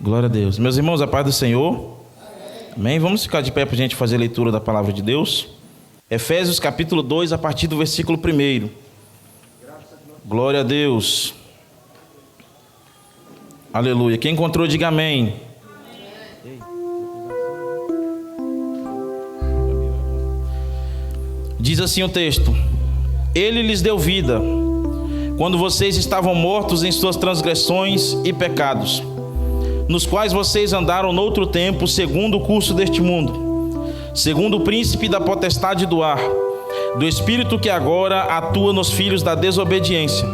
Glória a Deus. Meus irmãos, a paz do Senhor. Amém? Vamos ficar de pé para a gente fazer a leitura da palavra de Deus. Efésios capítulo 2, a partir do versículo 1. Glória a Deus. Aleluia. Quem encontrou, diga amém. Diz assim o texto: Ele lhes deu vida, quando vocês estavam mortos em suas transgressões e pecados, nos quais vocês andaram noutro tempo, segundo o curso deste mundo, segundo o príncipe da potestade do ar, do espírito que agora atua nos filhos da desobediência.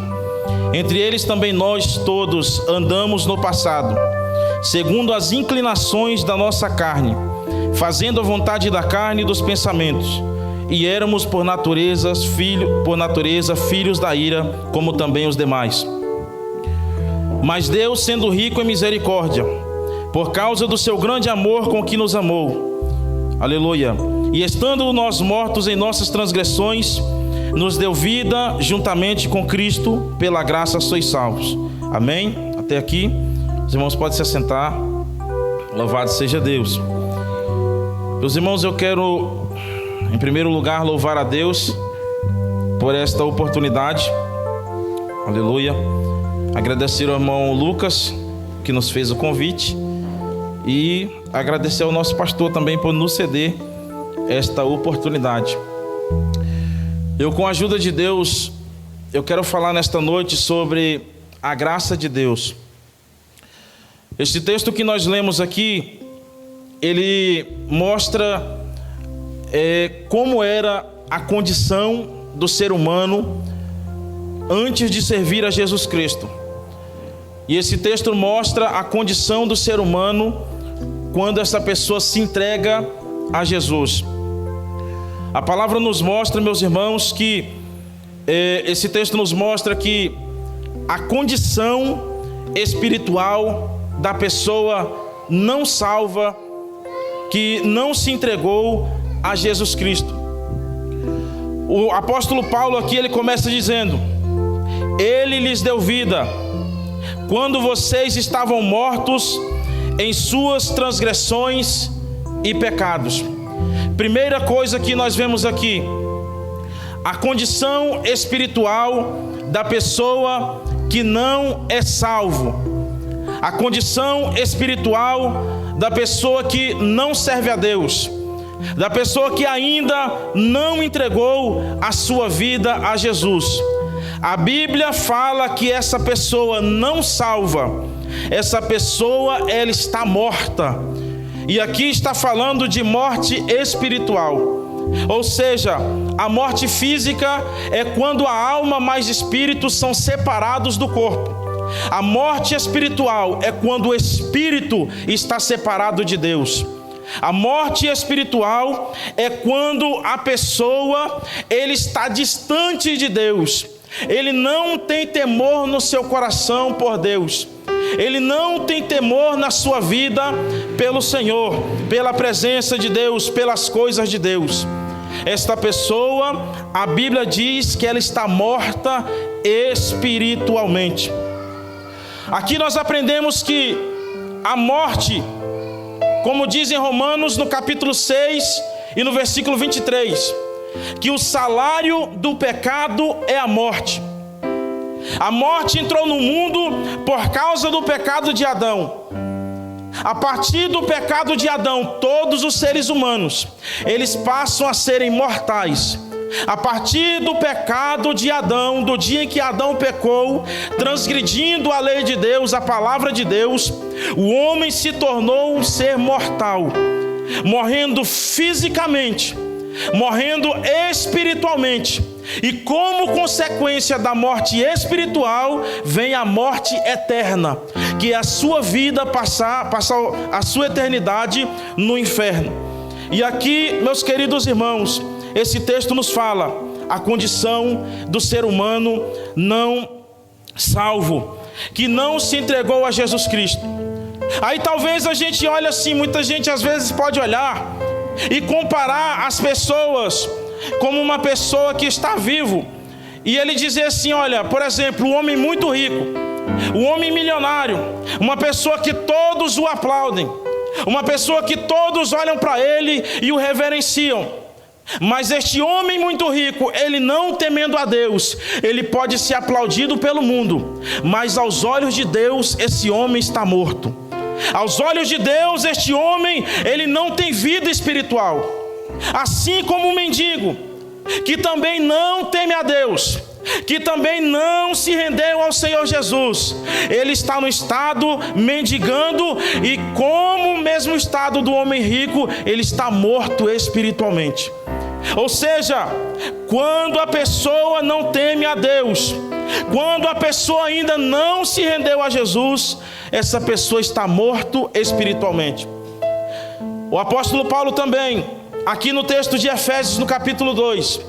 Entre eles também nós todos andamos no passado, segundo as inclinações da nossa carne, fazendo a vontade da carne e dos pensamentos, e éramos por natureza filhos da ira, como também os demais. Mas Deus, sendo rico em misericórdia, por causa do seu grande amor com que nos amou, aleluia, e estando nós mortos em nossas transgressões, nos deu vida juntamente com Cristo, pela graça sois salvos. Amém? Até aqui, os irmãos podem se assentar. Louvado seja Deus. Meus irmãos, eu quero, em primeiro lugar, louvar a Deus por esta oportunidade. Aleluia. Agradecer ao irmão Lucas, que nos fez o convite, e agradecer ao nosso pastor também por nos ceder esta oportunidade. Eu, com a ajuda de Deus, eu quero falar nesta noite sobre a graça de Deus. Este texto que nós lemos aqui, ele mostra como era a condição do ser humano antes de servir a Jesus Cristo. E esse texto mostra a condição do ser humano quando essa pessoa se entrega a Jesus. A palavra nos mostra, meus irmãos, que esse texto nos mostra que a condição espiritual da pessoa não salva, que não se entregou a Jesus Cristo. O apóstolo Paulo aqui, ele começa dizendo: Ele lhes deu vida quando vocês estavam mortos em suas transgressões e pecados. Primeira coisa que nós vemos aqui, a condição espiritual da pessoa que não é salvo, a condição espiritual da pessoa que não serve a Deus, da pessoa que ainda não entregou a sua vida a Jesus. A Bíblia fala que essa pessoa não salva, essa pessoa, ela está morta. E aqui está falando de morte espiritual. Ou seja, a morte física é quando a alma mais espírito são separados do corpo. A morte espiritual é quando o espírito está separado de Deus. A morte espiritual é quando a pessoa, ele está distante de Deus. Ele não tem temor no seu coração por Deus. Ele não tem temor na sua vida pelo Senhor, pela presença de Deus, pelas coisas de Deus. Esta pessoa, a Bíblia diz que ela está morta espiritualmente. Aqui nós aprendemos que a morte, como diz em Romanos no capítulo 6 e no versículo 23, que o salário do pecado é a morte. A morte entrou no mundo por causa do pecado de Adão. A partir do pecado de Adão, todos os seres humanos, eles passam a serem mortais. A partir do pecado de Adão, do dia em que Adão pecou, transgredindo a lei de Deus, a palavra de Deus, o homem se tornou um ser mortal, morrendo fisicamente, morrendo espiritualmente. E como consequência da morte espiritual, vem a morte eterna, que é a sua vida passar a sua eternidade no inferno. E aqui, meus queridos irmãos, esse texto nos fala a condição do ser humano não salvo, que não se entregou a Jesus Cristo. Aí talvez a gente olhe assim, muita gente às vezes pode olhar e comparar as pessoas como uma pessoa que está vivo, e ele dizer assim: olha, por exemplo, um homem muito rico, o homem milionário, uma pessoa que todos o aplaudem, uma pessoa que todos olham para ele e o reverenciam. Mas este homem muito rico, ele não temendo a Deus, ele pode ser aplaudido pelo mundo, mas aos olhos de Deus, esse homem está morto. Aos olhos de Deus, este homem, ele não tem vida espiritual. Assim como o mendigo, que também não teme a Deus, que também não se rendeu ao Senhor Jesus, ele está no estado mendigando, e como o mesmo estado do homem rico, ele está morto espiritualmente. Ou seja, quando a pessoa não teme a Deus, quando a pessoa ainda não se rendeu a Jesus, essa pessoa está morto espiritualmente. O apóstolo Paulo também, aqui no texto de Efésios, no capítulo 2,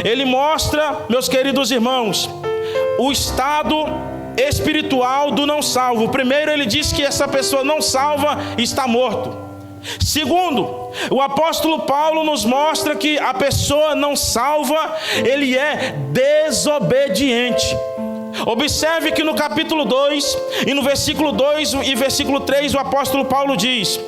ele mostra, meus queridos irmãos, o estado espiritual do não salvo. Primeiro, ele diz que essa pessoa não salva está morto. Segundo, o apóstolo Paulo nos mostra que a pessoa não salva, ele é desobediente. Observe que no capítulo 2, e no versículo 2 e versículo 3, o apóstolo Paulo diz: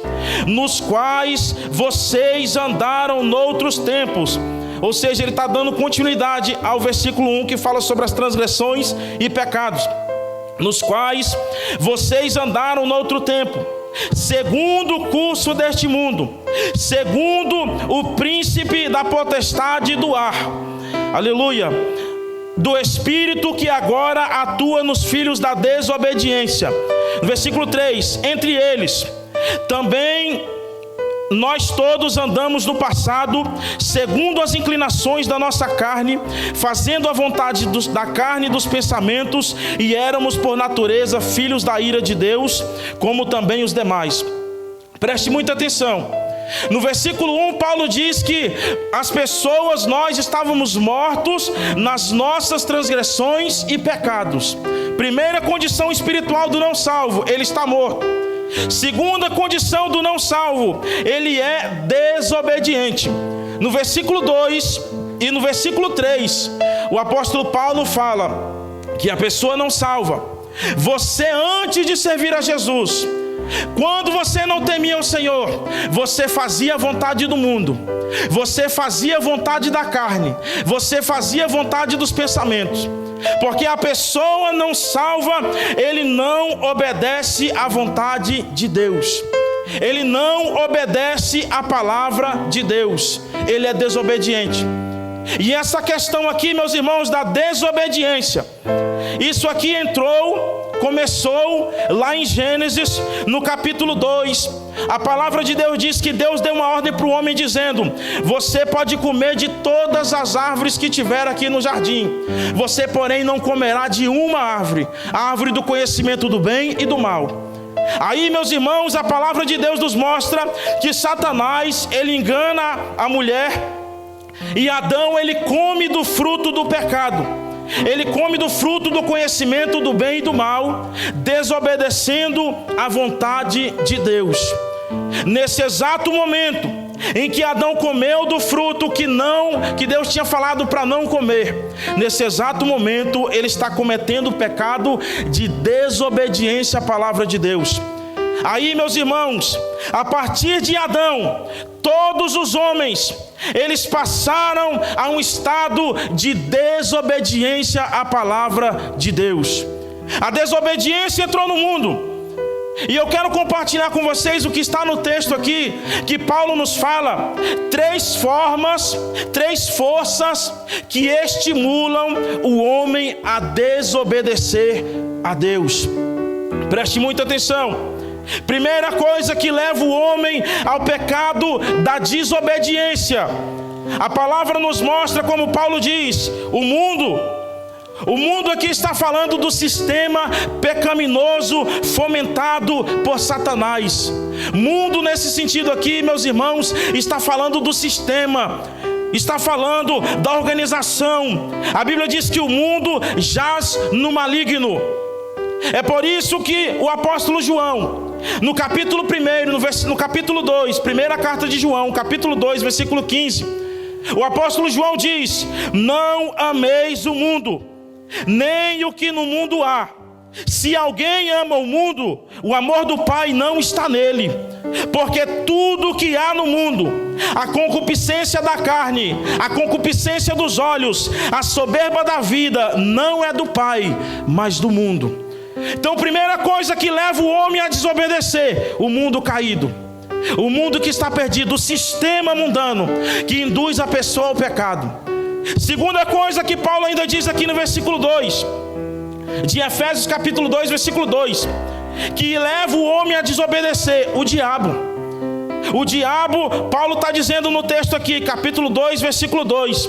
nos quais vocês andaram noutros tempos. Ou seja, ele está dando continuidade ao versículo 1, que fala sobre as transgressões e pecados. Nos quais vocês andaram noutro tempo, segundo o curso deste mundo, segundo o príncipe da potestade do ar, aleluia, do espírito que agora atua nos filhos da desobediência. Versículo 3, entre eles também nós todos andamos no passado, segundo as inclinações da nossa carne, fazendo a vontade da carne e dos pensamentos, e éramos por natureza filhos da ira de Deus, como também os demais. Preste muita atenção. No versículo 1, Paulo diz que as pessoas, nós estávamos mortos nas nossas transgressões e pecados. Primeira condição espiritual do não salvo, ele está morto. Segunda condição do não salvo, ele é desobediente. No versículo 2 e no versículo 3, o apóstolo Paulo fala que a pessoa não salva. Você, antes de servir a Jesus, quando você não temia o Senhor, você fazia a vontade do mundo, você fazia a vontade da carne, você fazia a vontade dos pensamentos. Porque a pessoa não salva, ele não obedece à vontade de Deus, ele não obedece à palavra de Deus, ele é desobediente. E essa questão aqui, meus irmãos, da desobediência, isso aqui começou lá em Gênesis, no capítulo 2. A palavra de Deus diz que Deus deu uma ordem para o homem dizendo: você pode comer de todas as árvores que tiver aqui no jardim, você porém não comerá de uma árvore, a árvore do conhecimento do bem e do mal. Aí, meus irmãos, a palavra de Deus nos mostra que Satanás, ele engana a mulher, e Adão, ele come do fruto do pecado, ele come do fruto do conhecimento do bem e do mal, desobedecendo a vontade de Deus. Nesse exato momento em que Adão comeu do fruto que Deus tinha falado para não comer, nesse exato momento ele está cometendo o pecado de desobediência à palavra de Deus. Aí, meus irmãos, a partir de Adão, todos os homens, eles passaram a um estado de desobediência à palavra de Deus. A desobediência entrou no mundo. E eu quero compartilhar com vocês o que está no texto aqui, que Paulo nos fala, 3 formas, 3 forças que estimulam o homem a desobedecer a Deus. Preste muita atenção. Primeira coisa que leva o homem ao pecado da desobediência. A palavra nos mostra, como Paulo diz, o mundo aqui está falando do sistema pecaminoso fomentado por Satanás. Mundo nesse sentido aqui, meus irmãos, está falando do sistema, está falando da organização. A Bíblia diz que o mundo jaz no maligno. É por isso que o apóstolo João, no capítulo 1, no capítulo 2, primeira carta de João, capítulo 2, versículo 15, o apóstolo João diz: não ameis o mundo, nem o que no mundo há. Se alguém ama o mundo, o amor do Pai não está nele. Porque tudo que há no mundo, a concupiscência da carne, a concupiscência dos olhos, a soberba da vida, não é do Pai, mas do mundo. Então, primeira coisa que leva o homem a desobedecer: o mundo caído, o mundo que está perdido, o sistema mundano que induz a pessoa ao pecado. Segunda coisa que Paulo ainda diz aqui no versículo 2 de Efésios capítulo 2, versículo 2, que leva o homem a desobedecer: o diabo. O diabo, Paulo está dizendo no texto aqui, capítulo 2, versículo 2,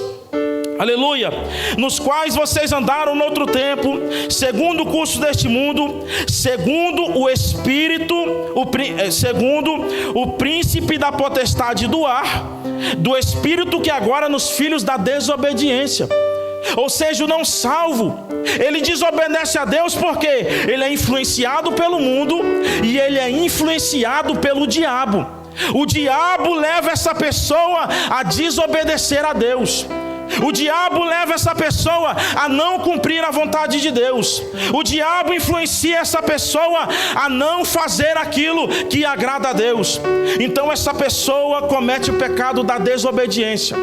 aleluia: nos quais vocês andaram no outro tempo, segundo o curso deste mundo, segundo o espírito, segundo o príncipe da potestade do ar, do espírito que agora nos filhos da desobediência. Ou seja, o não salvo, ele desobedece a Deus porque ele é influenciado pelo mundo e ele é influenciado pelo diabo. O diabo leva essa pessoa a desobedecer a Deus. O diabo leva essa pessoa a não cumprir a vontade de Deus. O diabo influencia essa pessoa a não fazer aquilo que agrada a Deus. Então essa pessoa comete o pecado da desobediência.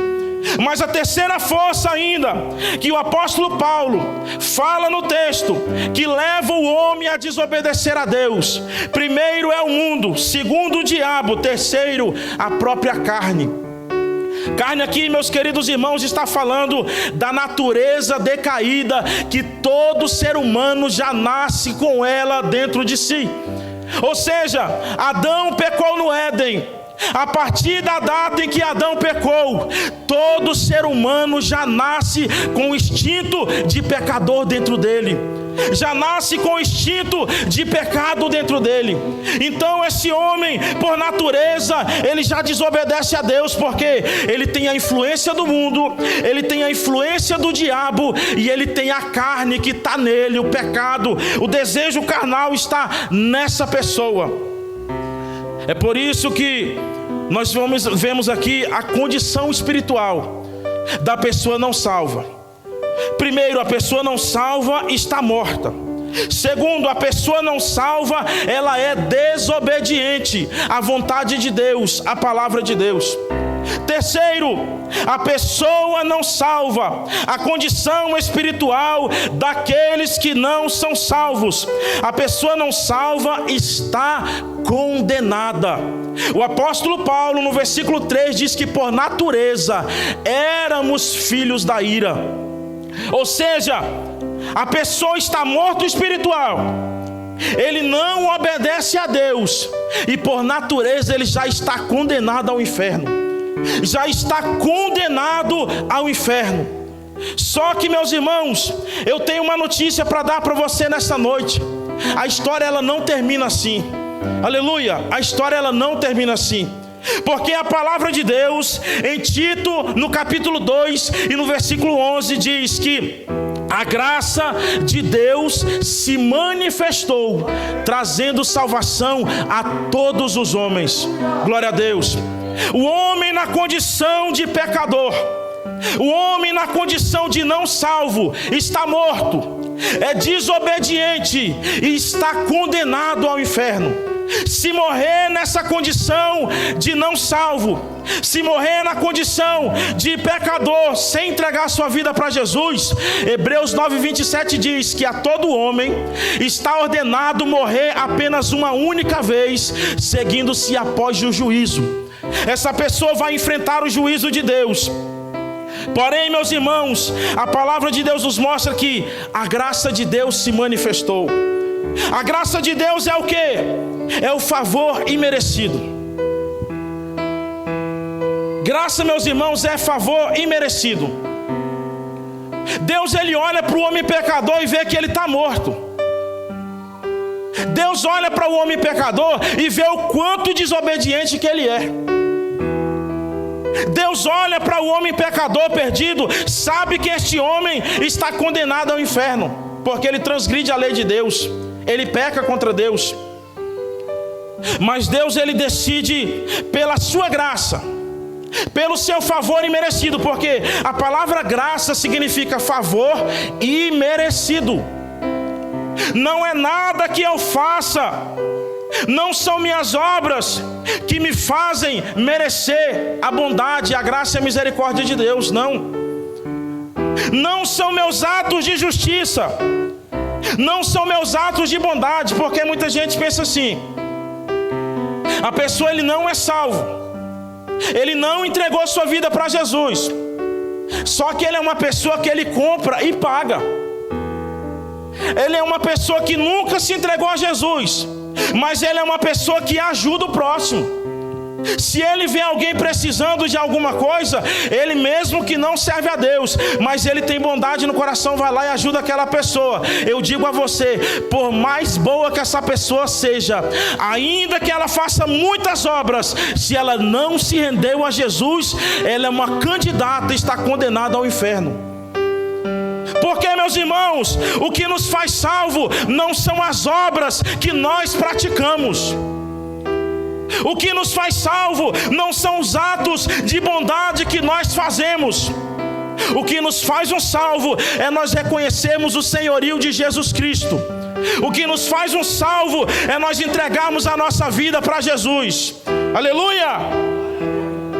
Mas a terceira força ainda, que o apóstolo Paulo fala no texto, que leva o homem a desobedecer a Deus: primeiro é o mundo, segundo o diabo, terceiro a própria carne. Carne aqui, meus queridos irmãos, está falando da natureza decaída que todo ser humano já nasce com ela dentro de si. Ou seja, Adão pecou no Éden. A partir da data em que Adão pecou, todo ser humano já nasce com o instinto de pecador dentro dele. Já nasce com o instinto de pecado dentro dele. Então esse homem, por natureza, ele já desobedece a Deus, porque ele tem a influência do mundo, ele tem a influência do diabo, e ele tem a carne que está nele, o pecado, o desejo carnal está nessa pessoa. É por isso que nós vemos aqui a condição espiritual da pessoa não salva. Primeiro, a pessoa não salva está morta. Segundo, a pessoa não salva, ela é desobediente à vontade de Deus, à palavra de Deus. Terceiro, a pessoa não salva, a condição espiritual daqueles que não são salvos. A pessoa não salva está condenada. O apóstolo Paulo, no versículo 3, diz que por natureza éramos filhos da ira. Ou seja, a pessoa está morto espiritual, ele não obedece a Deus, e por natureza ele já está condenado ao inferno. Já está condenado ao inferno. Só que, meus irmãos, eu tenho uma notícia para dar para você nessa noite. A história ela não termina assim. Aleluia, a história ela não termina assim. Porque a palavra de Deus, em Tito, no capítulo 2 e no versículo 11, diz que a graça de Deus se manifestou, trazendo salvação a todos os homens. Glória a Deus. O homem na condição de pecador, o homem na condição de não salvo, está morto, é desobediente e está condenado ao inferno. Se morrer nessa condição de não salvo, se morrer na condição de pecador, sem entregar sua vida para Jesus, Hebreus 9:27 diz que a todo homem está ordenado morrer apenas uma única vez, seguindo-se após o juízo. Essa pessoa vai enfrentar o juízo de Deus. Porém, meus irmãos, a palavra de Deus nos mostra que a graça de Deus se manifestou. A graça de Deus é o quê? É o favor imerecido. Graça, meus irmãos, é favor imerecido. Deus, ele olha para o homem pecador e vê que ele está morto. Deus olha para o homem pecador e vê o quanto desobediente que ele é. Deus olha para o homem pecador perdido, sabe que este homem está condenado ao inferno, porque ele transgride a lei de Deus, ele peca contra Deus. Mas Deus, ele decide pela sua graça, pelo seu favor imerecido, porque a palavra graça significa favor imerecido. Não é nada que eu faça, não são minhas obras que me fazem merecer a bondade, a graça e a misericórdia de Deus. Não são meus atos de justiça, não são meus atos de bondade, porque muita gente pensa assim: a pessoa, ele não é salvo, ele não entregou sua vida para Jesus, só que ele é uma pessoa que ele compra e paga. Ele é uma pessoa que nunca se entregou a Jesus, mas ele é uma pessoa que ajuda o próximo. Se ele vê alguém precisando de alguma coisa, ele mesmo que não serve a Deus, mas ele tem bondade no coração, vai lá e ajuda aquela pessoa. Eu digo a você, por mais boa que essa pessoa seja, ainda que ela faça muitas obras, se ela não se rendeu a Jesus, ela é uma candidata e está condenada ao inferno. Porque, meus irmãos, o que nos faz salvo não são as obras que nós praticamos. O que nos faz salvo não são os atos de bondade que nós fazemos. O que nos faz um salvo é nós reconhecermos o senhorio de Jesus Cristo. O que nos faz um salvo é nós entregarmos a nossa vida para Jesus. Aleluia!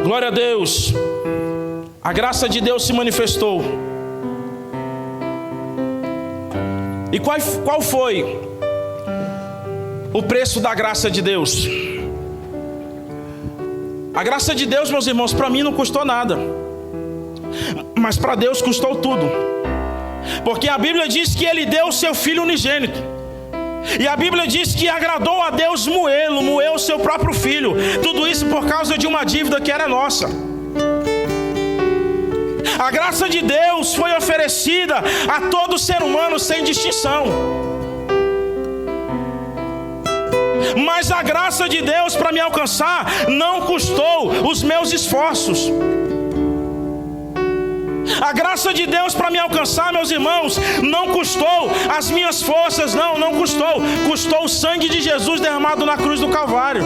Glória a Deus. A graça de Deus se manifestou. E qual foi o preço da graça de Deus? A graça de Deus, meus irmãos, para mim não custou nada, mas para Deus custou tudo. Porque a Bíblia diz que Ele deu o seu Filho unigênito. E a Bíblia diz que agradou a Deus moeu o seu próprio Filho. Tudo isso por causa de uma dívida que era nossa. A graça de Deus foi oferecida a todo ser humano sem distinção. Mas a graça de Deus para me alcançar não custou os meus esforços. A graça de Deus para me alcançar, meus irmãos, não custou as minhas forças, não custou. Custou o sangue de Jesus derramado na cruz do Calvário.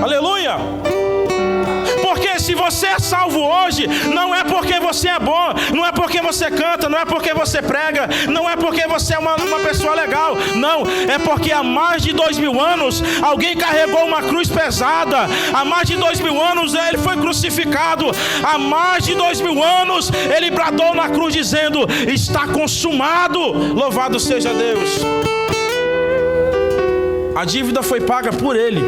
Aleluia! Porque se você é salvo hoje, não é porque você é bom, não é porque você canta, não é porque você prega, não é porque você é uma pessoa legal. Não, é porque há mais de 2000 anos alguém carregou uma cruz pesada. Há mais de 2000 anos ele foi crucificado. Há mais de 2000 anos ele bradou na cruz dizendo: está consumado, louvado seja Deus. A dívida foi paga por ele.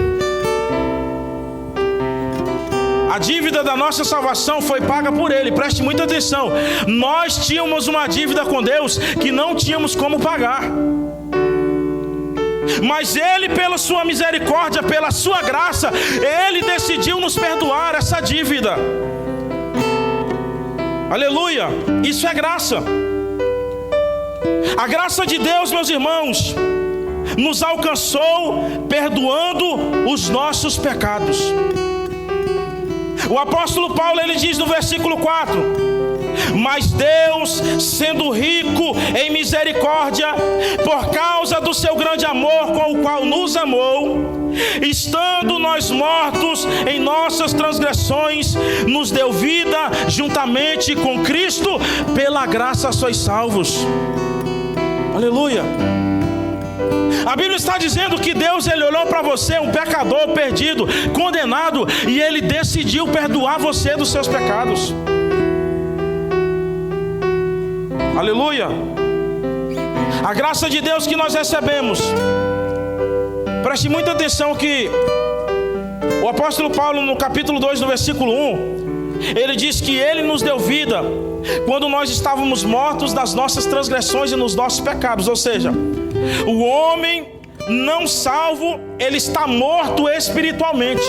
A dívida da nossa salvação foi paga por Ele. Preste muita atenção. Nós tínhamos uma dívida com Deus que não tínhamos como pagar. Mas Ele, pela sua misericórdia, pela sua graça, Ele decidiu nos perdoar essa dívida. Aleluia! Isso é graça. A graça de Deus, meus irmãos, nos alcançou perdoando os nossos pecados. O apóstolo Paulo, ele diz no versículo 4: mas Deus, sendo rico em misericórdia, por causa do seu grande amor com o qual nos amou, estando nós mortos em nossas transgressões, nos deu vida juntamente com Cristo. Pela graça sois salvos. Aleluia! A Bíblia está dizendo que Deus, Ele olhou para você, um pecador perdido, condenado, e Ele decidiu perdoar você dos seus pecados. Aleluia! A graça de Deus que nós recebemos. Preste muita atenção que o apóstolo Paulo, no capítulo 2, no versículo 1, ele diz que Ele nos deu vida quando nós estávamos mortos das nossas transgressões e nos nossos pecados. Ou seja, o homem não salvo, ele está morto espiritualmente.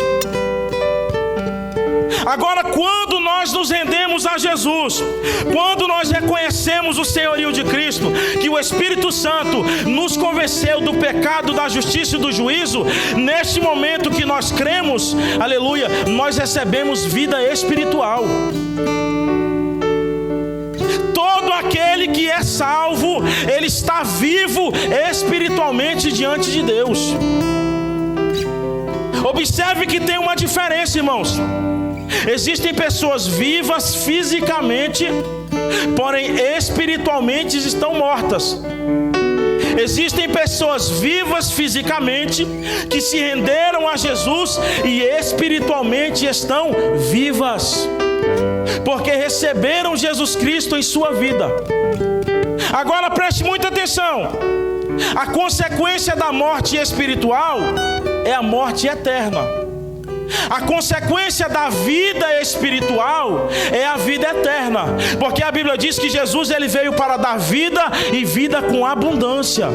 Agora, quando nós nos rendemos a Jesus, quando nós reconhecemos o senhorio de Cristo, que o Espírito Santo nos convenceu do pecado, da justiça e do juízo, neste momento que nós cremos, aleluia, nós recebemos vida espiritual. Todo aquele que é salvo, ele está vivo espiritualmente diante de Deus. Observe que tem uma diferença, irmãos. Existem pessoas vivas fisicamente, porém espiritualmente estão mortas. Existem pessoas vivas fisicamente que se renderam a Jesus e espiritualmente estão vivas, porque receberam Jesus Cristo em sua vida. Agora preste muita atenção. A consequência da morte espiritual é a morte eterna. A consequência da vida espiritual é a vida eterna, porque a Bíblia diz que Jesus ele veio para dar vida e vida com abundância.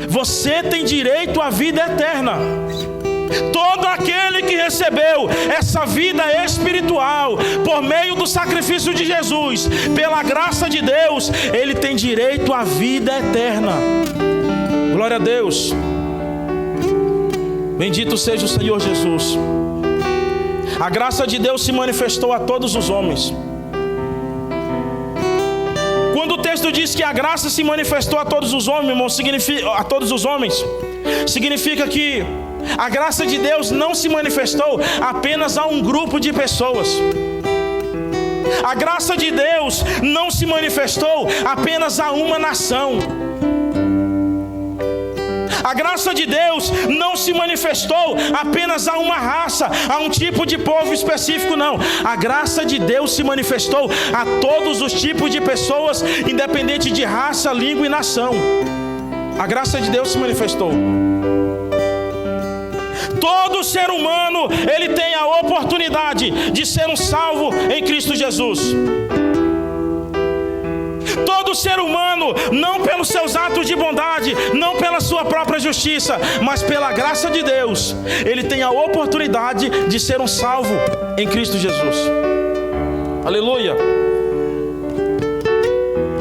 Você tem direito à vida eterna. Todo aquele que recebeu essa vida espiritual por meio do sacrifício de Jesus, pela graça de Deus, ele tem direito à vida eterna. Glória a Deus. Bendito seja o Senhor Jesus. A graça de Deus se manifestou a todos os homens. Quando o texto diz que a graça se manifestou a todos os homens, irmão, significa que a graça de Deus não se manifestou apenas a um grupo de pessoas. A graça de Deus não se manifestou apenas a uma nação. A graça de Deus não se manifestou apenas a uma raça, a um tipo de povo específico, não. A graça de Deus se manifestou a todos os tipos de pessoas, independente de raça, língua e nação. A graça de Deus se manifestou. Todo ser humano, ele tem a oportunidade de ser um salvo em Cristo Jesus. Todo ser humano, não pelos seus atos de bondade, não pela sua própria justiça, mas pela graça de Deus, ele tem a oportunidade de ser um salvo em Cristo Jesus. Aleluia.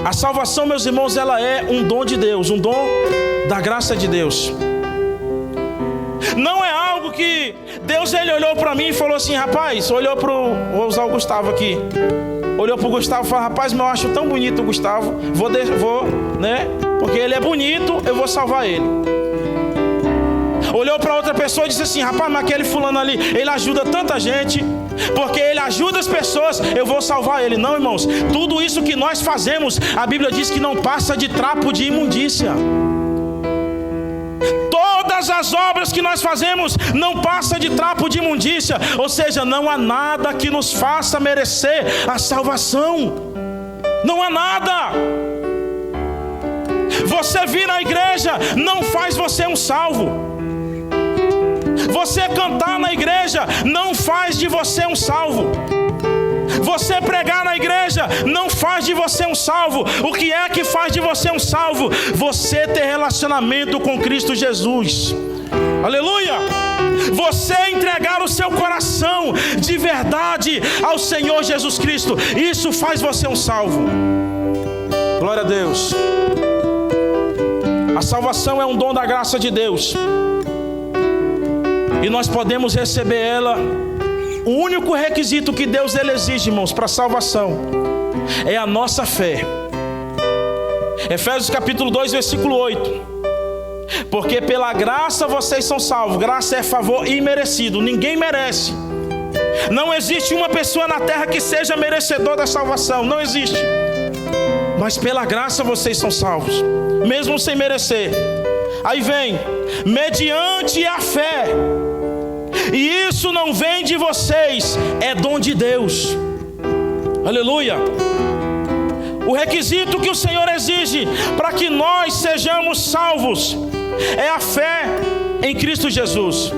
A salvação, meus irmãos, ela é um dom de Deus, um dom da graça de Deus. Não é algo que Deus ele olhou para mim e falou assim, rapaz, vou usar o Gustavo aqui. Olhou para o Gustavo e falou, rapaz, eu acho tão bonito o Gustavo, né? Porque ele é bonito, eu vou salvar ele. Olhou para outra pessoa e disse assim, rapaz, mas aquele fulano ali, ele ajuda tanta gente, porque ele ajuda as pessoas, eu vou salvar ele. Não, irmãos, tudo isso que nós fazemos, a Bíblia diz que não passa de trapo de imundícia. Todas as obras que nós fazemos não passa de trapo de imundícia, ou seja, não há nada que nos faça merecer a salvação. Não há nada. Você vir à igreja não faz você um salvo. Você cantar na igreja não faz de você um salvo. Você pregar na igreja não faz de você um salvo. O que é que faz de você um salvo? Você ter relacionamento com Cristo Jesus. Aleluia! Você entregar o seu coração de verdade ao Senhor Jesus Cristo, isso faz você um salvo. Glória a Deus. A salvação é um dom da graça de Deus, e nós podemos receber ela. O único requisito que Deus ele exige, irmãos, para a salvação é a nossa fé. Efésios capítulo 2, versículo 8. Porque pela graça vocês são salvos. Graça é favor imerecido, ninguém merece. Não existe uma pessoa na terra que seja merecedor da salvação, não existe. Mas pela graça vocês são salvos, mesmo sem merecer. Aí vem, mediante a fé. E isso não vem de vocês, é dom de Deus. Aleluia. O requisito que o Senhor exige para que nós sejamos salvos é a fé em Cristo Jesus.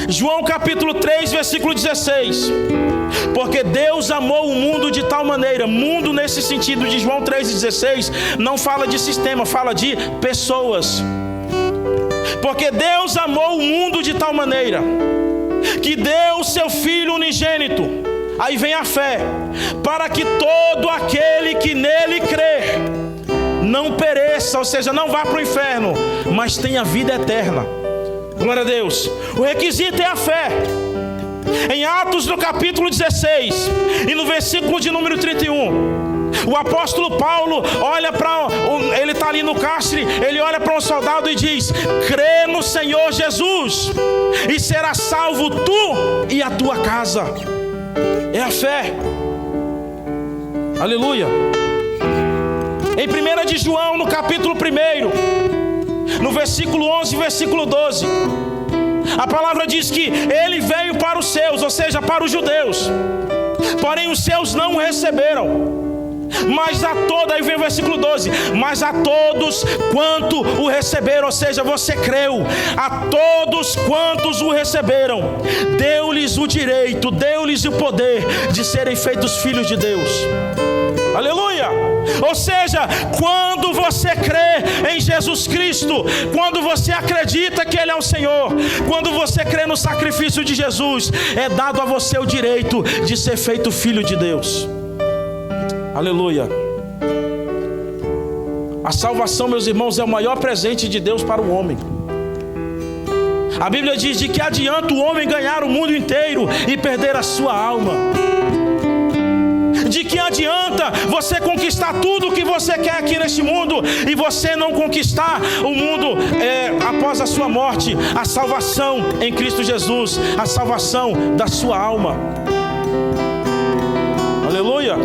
João capítulo 3, versículo 16. Porque Deus amou o mundo de tal maneira. Mundo nesse sentido de João 3,16 não fala de sistema, fala de pessoas. Porque Deus amou o mundo de tal maneira que deu o seu Filho unigênito. Aí vem a fé, para que todo aquele que nele crê não pereça, ou seja, não vá para o inferno, mas tenha vida eterna. Glória a Deus. O requisito é a fé. Em Atos no capítulo 16 e no versículo de número 31, o apóstolo Paulo olha para, ele está ali no cárcere, ele olha para um soldado e diz: crê no Senhor Jesus e será salvo tu e a tua casa. É a fé. Aleluia. Em 1 de João, no capítulo 1, no versículo 11 e versículo 12, a palavra diz que ele veio para os seus, ou seja, para os judeus, porém os seus não o receberam. Mas a todos, aí vem o versículo 12, mas a todos quanto o receberam, ou seja, você creu, a todos quantos o receberam, deu-lhes o direito, deu-lhes o poder de serem feitos filhos de Deus. Aleluia! Ou seja, quando você crê em Jesus Cristo, quando você acredita que Ele é o Senhor, quando você crê no sacrifício de Jesus, é dado a você o direito de ser feito filho de Deus. Aleluia. A salvação, meus irmãos, é o maior presente de Deus para o homem. A Bíblia diz: de que adianta o homem ganhar o mundo inteiro e perder a sua alma? De que adianta você conquistar tudo o que você quer aqui neste mundo e você não conquistar o mundo após a sua morte? A salvação em Cristo Jesus, a salvação da sua alma. Aleluia.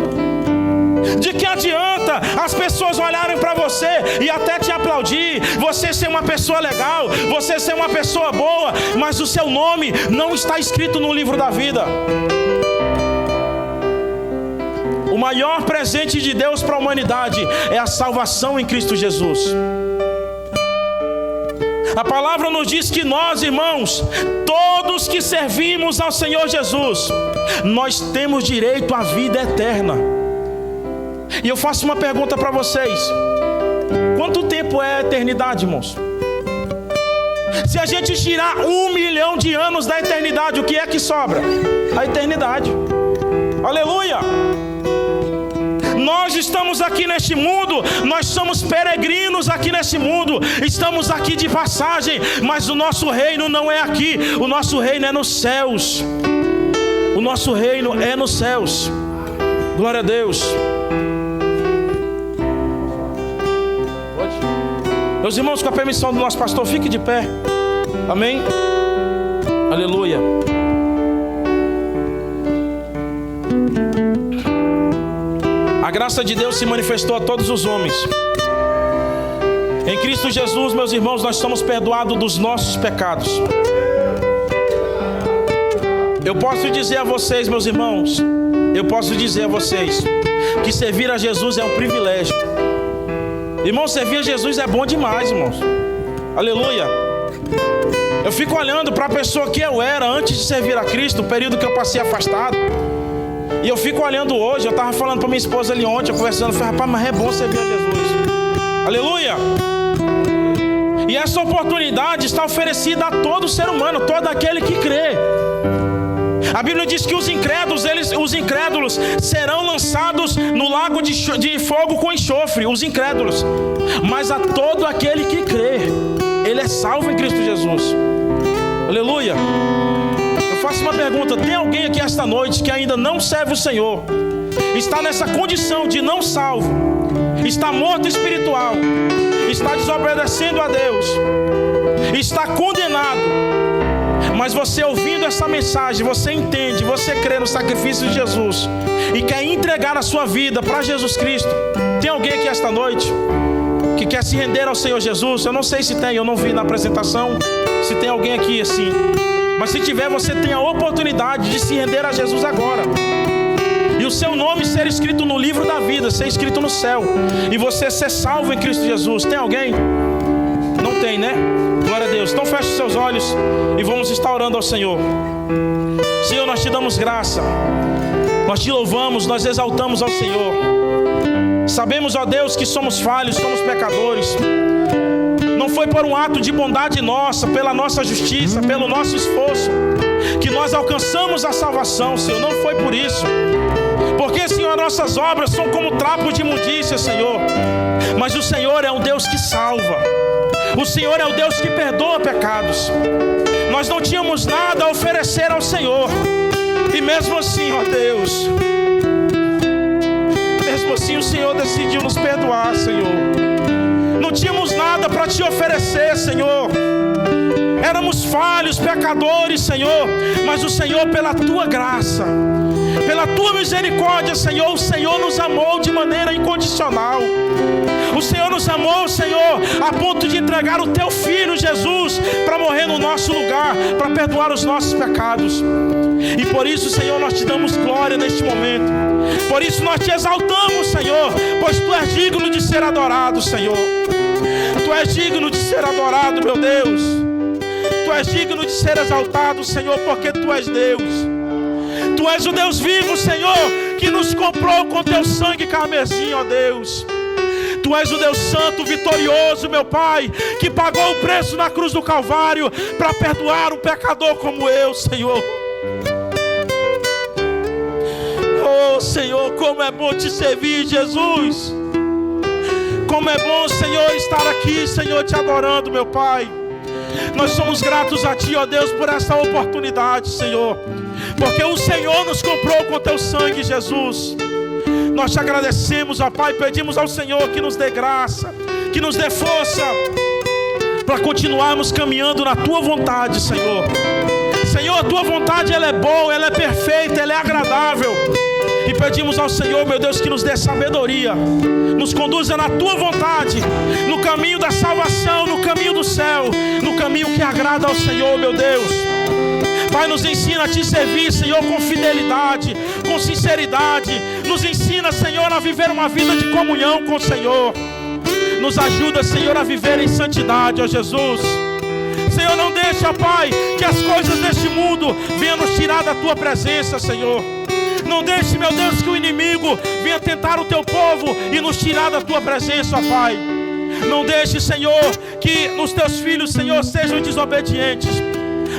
De que adianta as pessoas olharem para você e até te aplaudir, você ser uma pessoa legal, você ser uma pessoa boa, mas o seu nome não está escrito no livro da vida? O maior presente de Deus para a humanidade é a salvação em Cristo Jesus. A palavra nos diz que nós, irmãos, todos que servimos ao Senhor Jesus, nós temos direito à vida eterna. E eu faço uma pergunta para vocês: quanto tempo é a eternidade, irmãos? Se a gente tirar 1 milhão de anos da eternidade, o que é que sobra? A eternidade. Aleluia! Nós estamos aqui neste mundo, nós somos peregrinos aqui neste mundo, estamos aqui de passagem, mas o nosso reino não é aqui, o nosso reino é nos céus. O nosso reino é nos céus. Glória a Deus. Meus irmãos, com a permissão do nosso pastor, fique de pé. Amém? Aleluia. A graça de Deus se manifestou a todos os homens. Em Cristo Jesus, meus irmãos, nós somos perdoados dos nossos pecados. Eu posso dizer a vocês, meus irmãos, eu posso dizer a vocês que servir a Jesus é um privilégio. Irmão, servir a Jesus é bom demais, irmãos. Aleluia. Eu fico olhando para a pessoa que eu era antes de servir a Cristo, o período que eu passei afastado. E eu fico olhando hoje. Eu estava falando para minha esposa ali ontem, conversando, falei: rapaz, mas é bom servir a Jesus. Aleluia. E essa oportunidade está oferecida a todo ser humano, todo aquele que crê. A Bíblia diz que os incrédulos serão lançados no lago de fogo com enxofre, os incrédulos. Mas a todo aquele que crê, ele é salvo em Cristo Jesus. Aleluia. Eu faço uma pergunta: tem alguém aqui esta noite que ainda não serve o Senhor, está nessa condição de não salvo, está morto espiritual, está desobedecendo a Deus, está condenado, mas você ouvindo essa mensagem, você entende, você crê no sacrifício de Jesus e quer entregar a sua vida para Jesus Cristo? Tem alguém aqui esta noite que quer se render ao Senhor Jesus? Eu não sei se tem, eu não vi na apresentação se tem alguém aqui assim, mas se tiver, você tem a oportunidade de se render a Jesus agora, e o seu nome ser escrito no livro da vida, ser escrito no céu, e você ser salvo em Cristo Jesus. Tem alguém? Não tem, né? Glória a Deus. Então feche os seus olhos e vamos estar orando ao Senhor. Senhor, nós te damos graça, nós te louvamos, nós exaltamos ao Senhor. Sabemos, ó Deus, que somos falhos, somos pecadores. Não foi por um ato de bondade nossa, pela nossa justiça, pelo nosso esforço, que nós alcançamos a salvação, Senhor. Não foi por isso. Porque, Senhor, nossas obras são como trapos de imundícia, Senhor. Mas o Senhor é um Deus que salva. O Senhor é o Deus que perdoa pecados. Nós não tínhamos nada a oferecer ao Senhor, e mesmo assim, ó Deus, mesmo assim o Senhor decidiu nos perdoar, Senhor. Não tínhamos nada para te oferecer, Senhor. éramos falhos, pecadores, Senhor, mas o Senhor, pela tua graça, pela tua misericórdia, Senhor, o Senhor nos amou de maneira incondicional. O Senhor nos amou, Senhor, a ponto de entregar o teu Filho Jesus para morrer no nosso lugar, para perdoar os nossos pecados. E por isso, Senhor, nós te damos glória neste momento. Por isso nós te exaltamos, Senhor, pois tu és digno de ser adorado, Senhor. Tu és digno de ser adorado, meu Deus. Tu és digno de ser exaltado, Senhor, porque tu és Deus. Tu és o Deus vivo, Senhor, que nos comprou com teu sangue carmesim, ó Deus. Tu és o Deus santo, vitorioso, meu Pai, que pagou o preço na cruz do Calvário para perdoar um pecador como eu, Senhor. Oh, Senhor, como é bom te servir, Jesus. Como é bom, Senhor, estar aqui, Senhor, te adorando, meu Pai. Nós somos gratos a Ti, ó Deus, por essa oportunidade, Senhor, porque o Senhor nos comprou com teu sangue, Jesus. Nós te agradecemos, ó Pai, pedimos ao Senhor que nos dê graça, que nos dê força para continuarmos caminhando na tua vontade, Senhor. Senhor, a tua vontade, ela é boa, ela é perfeita, ela é agradável. E pedimos ao Senhor, meu Deus, que nos dê sabedoria, nos conduza na tua vontade, no caminho da salvação, no caminho do céu, no caminho que agrada ao Senhor, meu Deus. Pai, nos ensina a te servir, Senhor, com fidelidade, com sinceridade. Nos ensina, Senhor, a viver uma vida de comunhão com o Senhor. Nos ajuda, Senhor, a viver em santidade, ó Jesus. Senhor, não deixa, Pai, que as coisas deste mundo venham nos tirar da tua presença, Senhor. Não deixe, meu Deus, que o inimigo venha tentar o teu povo e nos tirar da tua presença, ó Pai. Não deixe, Senhor, que os teus filhos, Senhor, sejam desobedientes,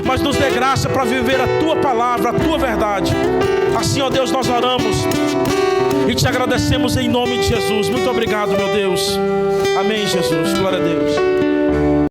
mas nos dê graça para viver a tua palavra, a tua verdade. Assim, ó Deus, nós oramos e te agradecemos em nome de Jesus. Muito obrigado, meu Deus. Amém, Jesus. Glória a Deus.